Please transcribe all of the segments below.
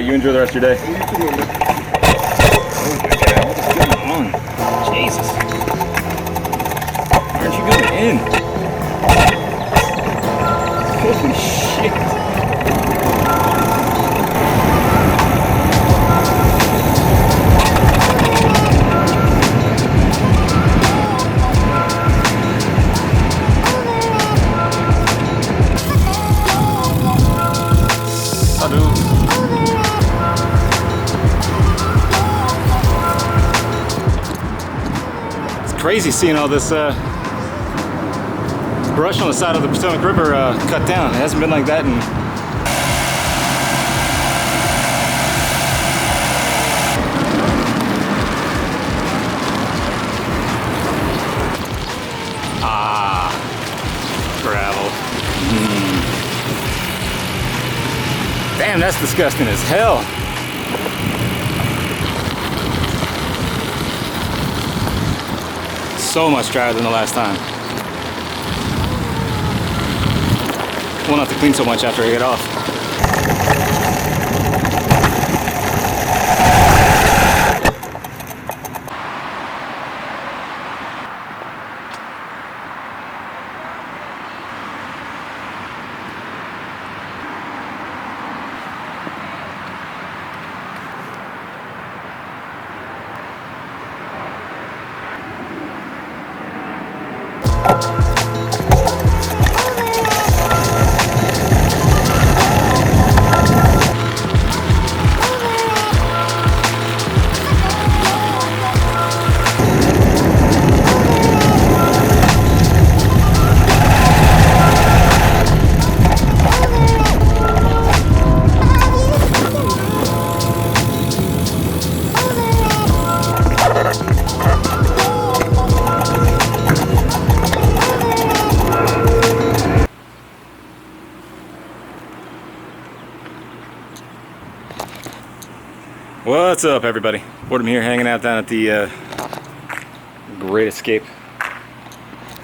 right, you enjoy the rest of your day. Oh my God, what is going on? Jesus. Aren't you going in? Holy shit. Crazy seeing all this brush on the side of the Potomac River cut down. It hasn't been like that in gravel. Damn, that's disgusting as hell. So much drier than the last time. We'll not have to clean so much after I get off. What's up, everybody? Boredom here, hanging out down at the Great Escape.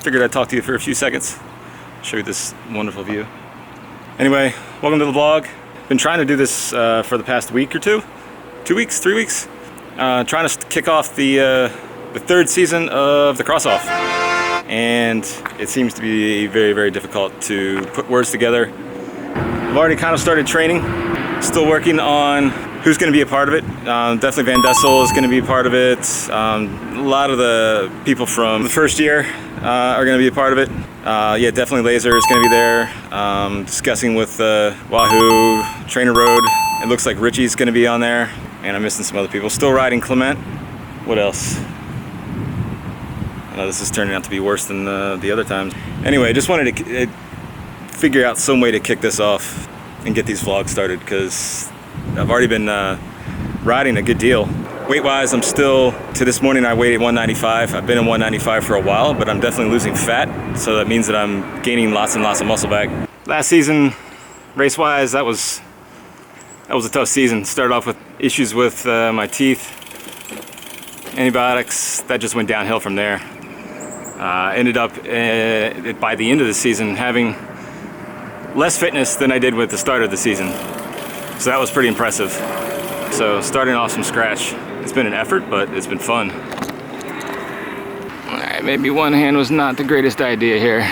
Figured I'd talk to you for a few seconds, show you this wonderful view. Anyway, welcome to the vlog. Been trying to do this for the past week or two. 2 weeks, 3 weeks. Trying to kick off the third season of the Cross Off. And it seems to be very, very difficult to put words together. I've already kind of started training. Still working on who's going to be a part of it. Definitely Van Dessel is going to be a part of it. A lot of the people from the first year are going to be a part of it. Yeah, definitely Laser is going to be there. Discussing with Wahoo, Trainer Road. It looks like Richie's going to be on there. And I'm missing some other people. Still riding Clement. What else? I know this is turning out to be worse than the other times. Anyway, just wanted to figure out some way to kick this off and get these vlogs started, because I've already been riding a good deal. Weight-wise, I'm still, to this morning I weighed at 195. I've been in 195 for a while, but I'm definitely losing fat, so that means that I'm gaining lots and lots of muscle back. Last season, race-wise, that was a tough season. Started off with issues with my teeth, antibiotics. That just went downhill from there. Ended up by the end of the season having less fitness than I did with the start of the season. So that was pretty impressive. So starting off from scratch, it's been an effort, but it's been fun. All right, maybe one hand was not the greatest idea here.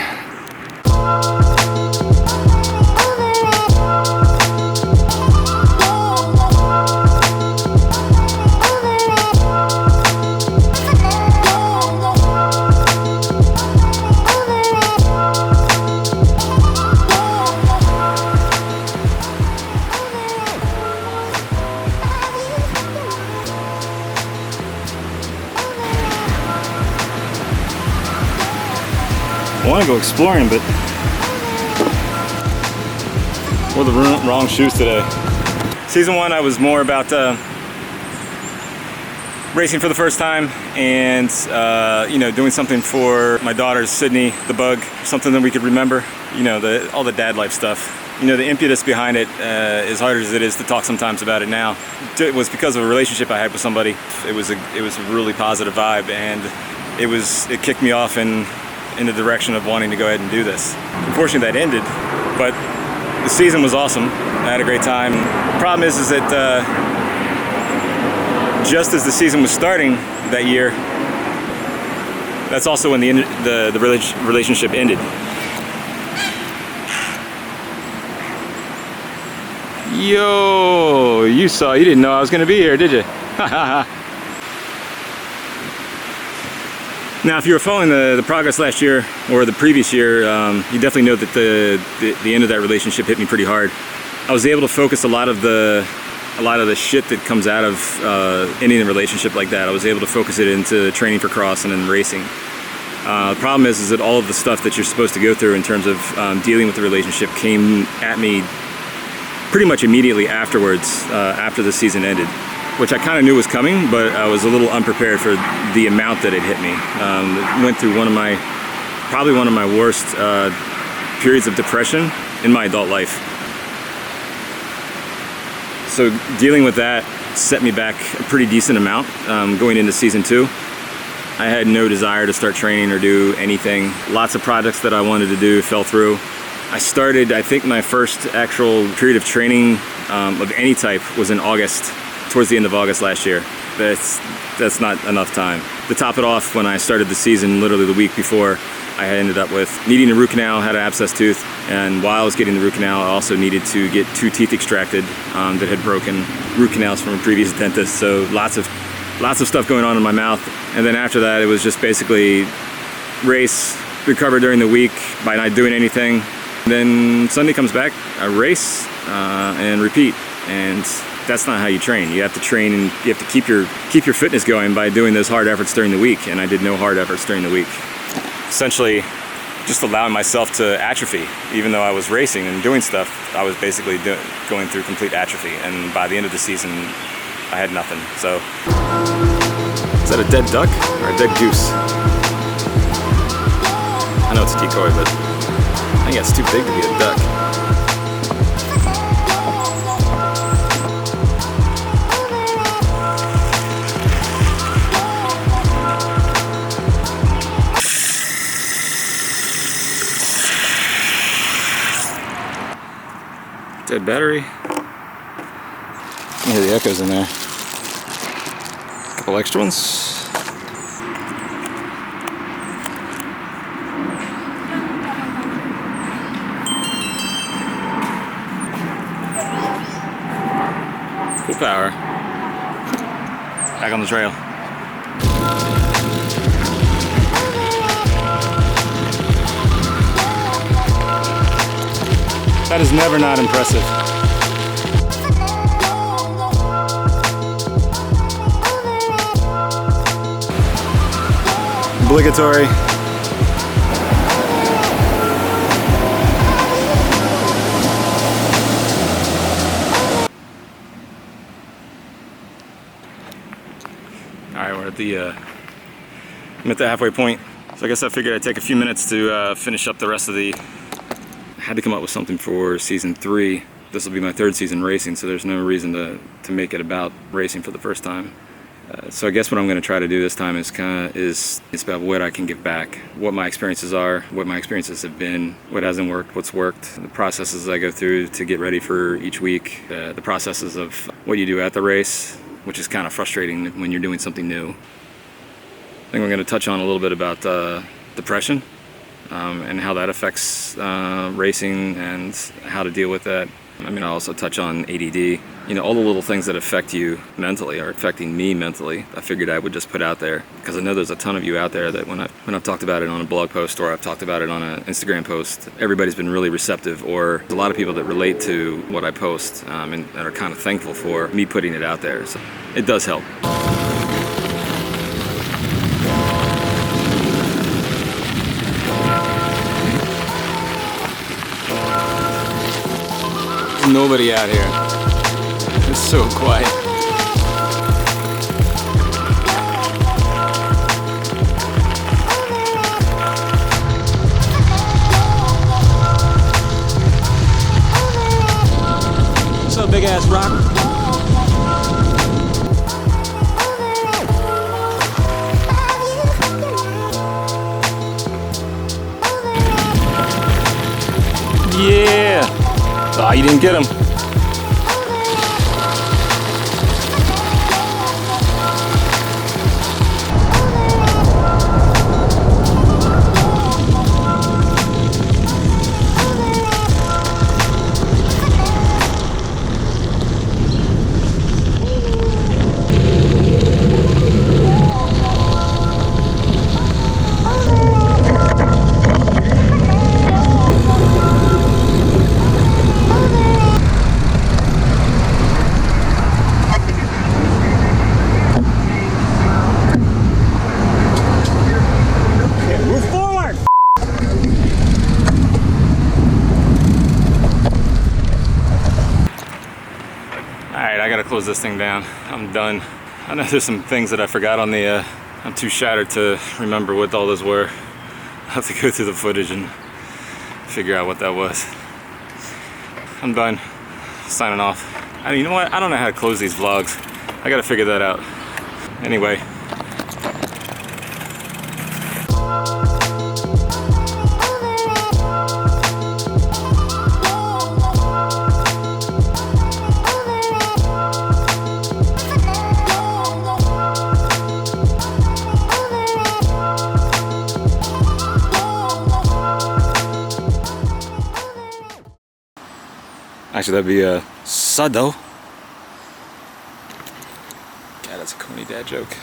I want to go exploring, but wore the wrong shoes today. Season 1, I was more about racing for the first time and you know, doing something for my daughter Sydney, the bug, something that we could remember. You know, all the dad life stuff. You know, the impetus behind it, as hard as it is to talk sometimes about it now, it was because of a relationship I had with somebody. It was a really positive vibe, and it kicked me off in the direction of wanting to go ahead and do this. Unfortunately, that ended, but the season was awesome. I had a great time. problem is that just as the season was starting that year, that's also when the relationship ended. Yo, you didn't know I was gonna be here, did you? Now, if you were following the progress last year or the previous year, you definitely know that the end of that relationship hit me pretty hard. I was able to focus a lot of the shit that comes out of ending a relationship like that. I was able to focus it into training for cross and then racing. The problem is that all of the stuff that you're supposed to go through in terms of dealing with the relationship came at me pretty much immediately afterwards, after the season ended, which I kind of knew was coming, but I was a little unprepared for the amount that it hit me. It went through probably one of my worst periods of depression in my adult life. So dealing with that set me back a pretty decent amount going into season 2. I had no desire to start training or do anything. Lots of projects that I wanted to do fell through. I started, I think my first actual period of training of any type was in August, towards the end of August last year. That's not enough time. To top it off, when I started the season, literally the week before, I had ended up with needing a root canal, had an abscess tooth, and while I was getting the root canal, I also needed to get 2 teeth extracted that had broken, root canals from a previous dentist. So lots of stuff going on in my mouth. And then after that, it was just basically race, recover during the week by not doing anything. Then Sunday comes back, I race and repeat. And that's not how you train. You have to train and you have to keep your fitness going by doing those hard efforts during the week. And I did no hard efforts during the week. Essentially, just allowing myself to atrophy. Even though I was racing and doing stuff, I was basically going through complete atrophy. And by the end of the season, I had nothing. So, is that a dead duck or a dead goose? I know it's a decoy, but I think it's too big to be a duck. Dead battery. You hear the echoes in there. Couple extra ones. Full power. Back on the trail. That is never not impressive. Obligatory. All right, I'm at the halfway point. So I guess I figured I'd take a few minutes to finish up the rest of the. I had to come up with something for season 3. This will be my 3rd season racing, so there's no reason to make it about racing for the first time. So I guess what I'm going to try to do this time is about what I can give back, what my experiences are, what my experiences have been, what hasn't worked, what's worked, the processes I go through to get ready for each week, the processes of what you do at the race, which is kind of frustrating when you're doing something new. I think we're going to touch on a little bit about depression. And how that affects racing and how to deal with that. I mean, I'll also touch on ADD. You know, all the little things that affect you mentally are affecting me mentally. I figured I would just put out there because I know there's a ton of you out there that when I've talked about it on a blog post or I've talked about it on an Instagram post, everybody's been really receptive, or there's a lot of people that relate to what I post and are kind of thankful for me putting it out there. So it does help. Nobody out here. It's so quiet. What's up, big ass rock? Yeah. Oh, you didn't get him. close this thing down. I'm done. I know there's some things that I forgot on the, I'm too shattered to remember what all those were. I'll have to go through the footage and figure out what that was. I'm done. Signing off. You know what? I don't know how to close these vlogs. I gotta figure that out. Anyway. Actually, that'd be a Sado. God, that's a Coney dad joke.